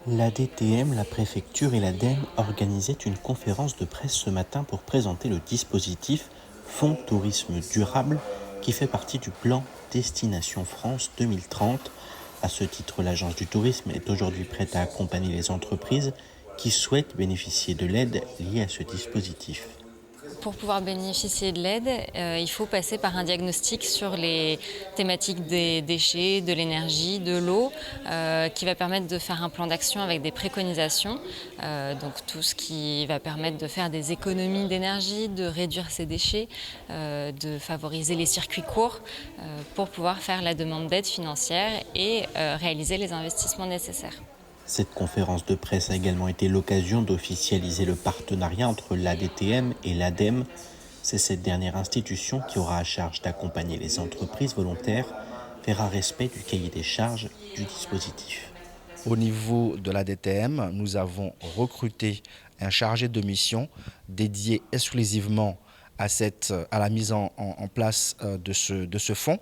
L'ADTM, la préfecture et l'ADEME organisaient une conférence de presse ce matin pour présenter le dispositif Fonds Tourisme Durable qui fait partie du plan Destination France 2030. À ce titre, l'Agence du tourisme est aujourd'hui prête à accompagner les entreprises qui souhaitent bénéficier de l'aide liée à ce dispositif. Pour pouvoir bénéficier de l'aide, il faut passer par un diagnostic sur les thématiques des déchets, de l'énergie, de l'eau, qui va permettre de faire un plan d'action avec des préconisations. Donc tout ce qui va permettre de faire des économies d'énergie, de réduire ces déchets, de favoriser les circuits courts pour pouvoir faire la demande d'aide financière et réaliser les investissements nécessaires. Cette conférence de presse a également été l'occasion d'officialiser le partenariat entre l'ADTM et l'ADEME. C'est cette dernière institution qui aura à charge d'accompagner les entreprises volontaires vers un respect du cahier des charges du dispositif. Au niveau de la DTM, nous avons recruté un chargé de mission dédié exclusivement à la mise en place de ce fonds,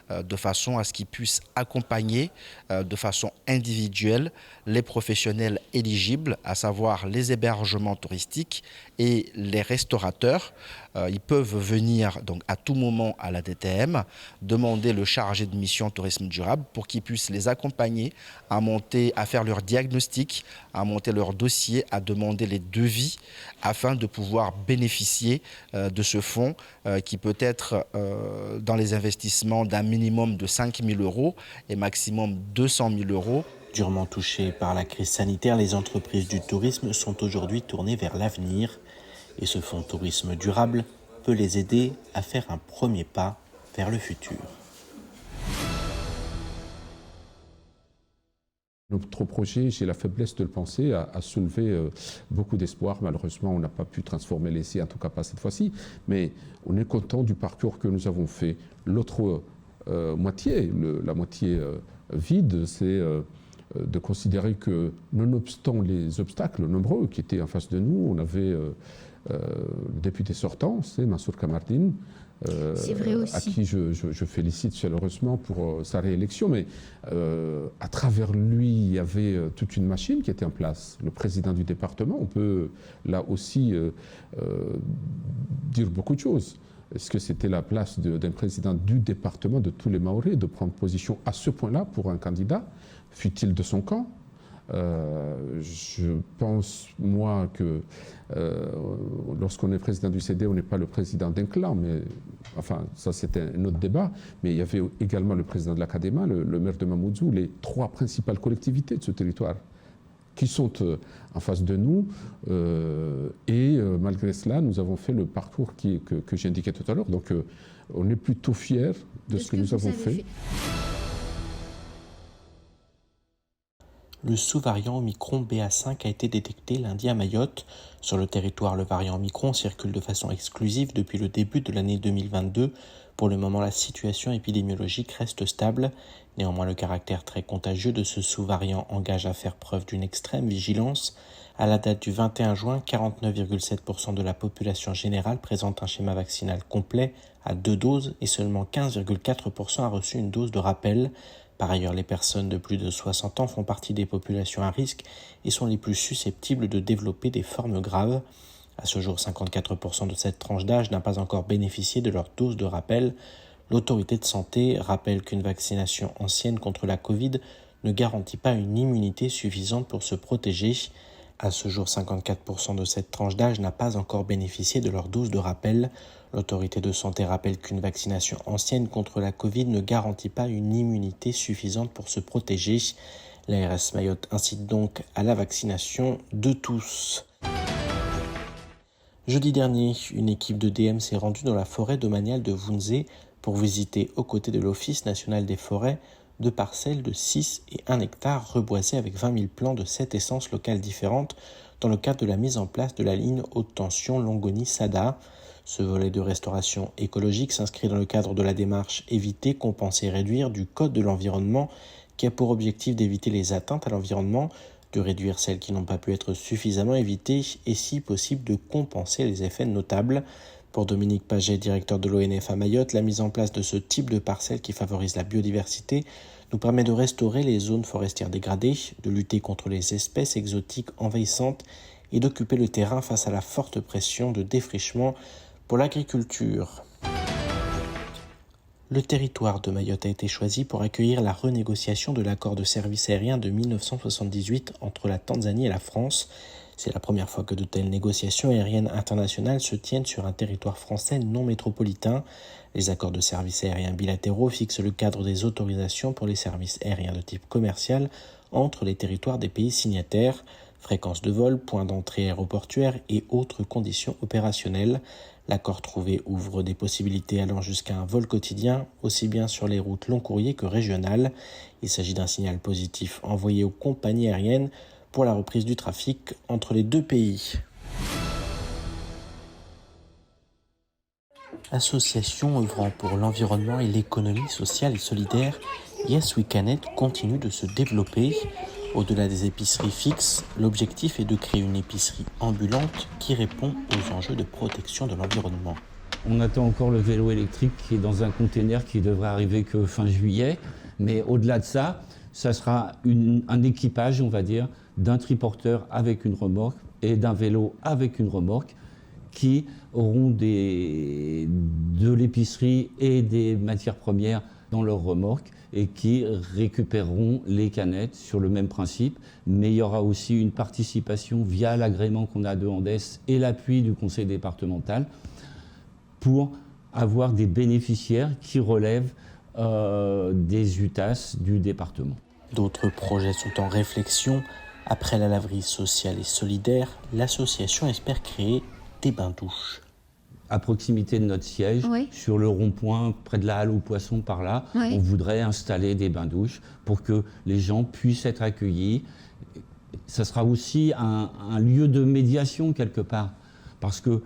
de façon à ce qu'il puisse accompagner de façon individuelle les professionnels éligibles, à savoir les hébergements touristiques et les restaurateurs. Ils peuvent venir donc à tout moment à la DTM, demander le chargé de mission tourisme durable pour qu'il puisse les accompagner à faire leur diagnostic, à monter leur dossier, à demander les devis afin de pouvoir bénéficier de ce fonds qui peut être dans les investissements d'un minimum de 5 000 € et maximum 200 000 €. Durement touchées par la crise sanitaire, les entreprises du tourisme sont aujourd'hui tournées vers l'avenir et ce fonds tourisme durable peut les aider à faire un premier pas vers le futur. Notre projet, j'ai la faiblesse de le penser, a soulevé beaucoup d'espoir. Malheureusement, on n'a pas pu transformer l'essai, en tout cas pas cette fois-ci. Mais on est content du parcours que nous avons fait. L'autre moitié, la moitié vide, c'est de considérer que, nonobstant les obstacles nombreux qui étaient en face de nous, on avait le député sortant, c'est Mansour Kamardine, à qui je félicite chaleureusement pour sa réélection. Mais à travers lui, il y avait toute une machine qui était en place. Le président du département, on peut là aussi dire beaucoup de choses. Est-ce que c'était la place d'un président du département, de tous les Mahorais, de prendre position à ce point-là pour un candidat, fût-il de son camp? Je pense, moi, que lorsqu'on est président du CD, on n'est pas le président d'un clan, mais enfin, ça c'était un autre débat. Mais il y avait également le président de l'Académie, le maire de Mamoudzou, les trois principales collectivités de ce territoire qui sont en face de nous. Malgré cela, nous avons fait le parcours que j'indiquais tout à l'heure. Donc, on est plutôt fiers de ce que nous avons fait. Le sous-variant Omicron BA5 a été détecté lundi à Mayotte. Sur le territoire, le variant Omicron circule de façon exclusive depuis le début de l'année 2022. Pour le moment, la situation épidémiologique reste stable. Néanmoins, le caractère très contagieux de ce sous-variant engage à faire preuve d'une extrême vigilance. À la date du 21 juin, 49,7% de la population générale présente un schéma vaccinal complet à 2 doses et seulement 15,4% a reçu une dose de rappel. Par ailleurs, les personnes de plus de 60 ans font partie des populations à risque et sont les plus susceptibles de développer des formes graves. À ce jour, 54% de cette tranche d'âge n'a pas encore bénéficié de leur dose de rappel. L'autorité de santé rappelle qu'une vaccination ancienne contre la Covid ne garantit pas une immunité suffisante pour se protéger. À ce jour, 54% de cette tranche d'âge n'a pas encore bénéficié de leur dose de rappel. L'autorité de santé rappelle qu'une vaccination ancienne contre la Covid ne garantit pas une immunité suffisante pour se protéger. L'ARS Mayotte incite donc à la vaccination de tous. Jeudi dernier, une équipe de DM s'est rendue dans la forêt domaniale de Vounzé pour visiter, aux côtés de l'Office national des forêts, 2 parcelles de 6 et 1 hectare reboisées avec 20 000 plants de 7 essences locales différentes dans le cadre de la mise en place de la ligne haute tension Longoni-Sada. Ce volet de restauration écologique s'inscrit dans le cadre de la démarche Éviter, compenser, réduire du Code de l'environnement qui a pour objectif d'éviter les atteintes à l'environnement, de réduire celles qui n'ont pas pu être suffisamment évitées et si possible de compenser les effets notables. Pour Dominique Paget, directeur de l'ONF à Mayotte, la mise en place de ce type de parcelles qui favorise la biodiversité nous permet de restaurer les zones forestières dégradées, de lutter contre les espèces exotiques envahissantes et d'occuper le terrain face à la forte pression de défrichement pour l'agriculture. Le territoire de Mayotte a été choisi pour accueillir la renégociation de l'accord de service aérien de 1978 entre la Tanzanie et la France. C'est la première fois que de telles négociations aériennes internationales se tiennent sur un territoire français non métropolitain. Les accords de service aérien bilatéraux fixent le cadre des autorisations pour les services aériens de type commercial entre les territoires des pays signataires, fréquences de vol, points d'entrée aéroportuaires et autres conditions opérationnelles. L'accord trouvé ouvre des possibilités allant jusqu'à un vol quotidien, aussi bien sur les routes long courrier que régionales. Il s'agit d'un signal positif envoyé aux compagnies aériennes pour la reprise du trafic entre les deux pays. Association œuvrant pour l'environnement et l'économie sociale et solidaire, Yes We Can Aid continue de se développer. Au-delà des épiceries fixes, l'objectif est de créer une épicerie ambulante qui répond aux enjeux de protection de l'environnement. On attend encore le vélo électrique qui est dans un container qui devrait arriver que fin juillet. Mais au-delà de ça, ça sera un équipage, on va dire, d'un triporteur avec une remorque et d'un vélo avec une remorque qui auront de l'épicerie et des matières premières dans leur remorque et qui récupéreront les canettes sur le même principe. Mais il y aura aussi une participation via l'agrément qu'on a de Andes et l'appui du conseil départemental pour avoir des bénéficiaires qui relèvent des UTAS du département. D'autres projets sont en réflexion. Après la laverie sociale et solidaire, l'association espère créer des bains-douches. À proximité de notre siège, Oui. sur le rond-point, près de la halle aux poissons par là, Oui. on voudrait installer des bains-douches pour que les gens puissent être accueillis. Ça sera aussi un lieu de médiation quelque part, parce qu'il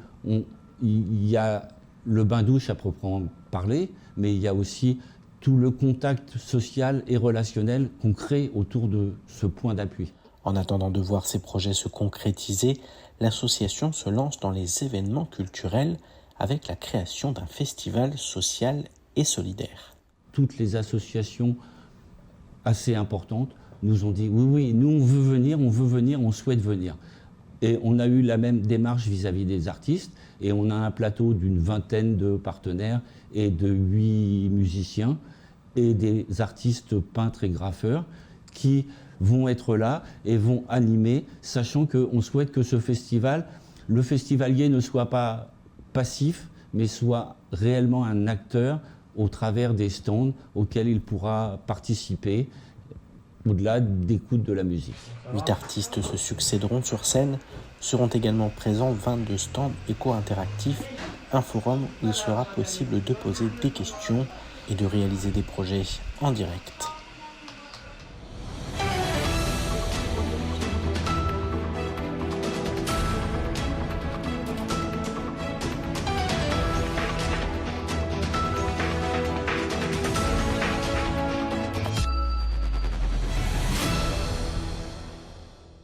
y a le bain-douche à proprement parler, mais il y a aussi tout le contact social et relationnel qu'on crée autour de ce point d'appui. En attendant de voir ces projets se concrétiser, l'association se lance dans les événements culturels avec la création d'un festival social et solidaire. Toutes les associations assez importantes nous ont dit oui, nous on veut venir, on souhaite venir. Et on a eu la même démarche vis-à-vis des artistes et on a un plateau d'une vingtaine de partenaires et de 8 musiciens et des artistes peintres et graffeurs qui vont être là et vont animer, sachant qu'on souhaite que ce festival, le festivalier ne soit pas passif, mais soit réellement un acteur au travers des stands auxquels il pourra participer, au-delà d'écoute de la musique. 8 artistes se succéderont sur scène. Seront également présents 22 stands éco-interactifs, un forum où il sera possible de poser des questions et de réaliser des projets en direct.